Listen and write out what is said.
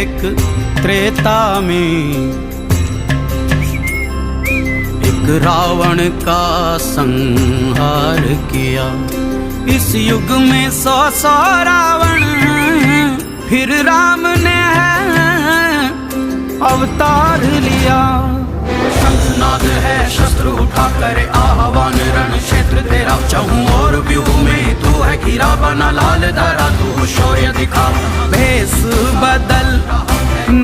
एक त्रेता में एक रावण का संहार किया। इस युग में 100 रावण, फिर राम ने अवतार लिया। शंखनाद है शस्त्र उठा करे आह्वान, रण क्षेत्र तेरा चहूं और व्यूह में तू है घिरा बना लाल धारा, तू शौर्य दिखा। भेष बदल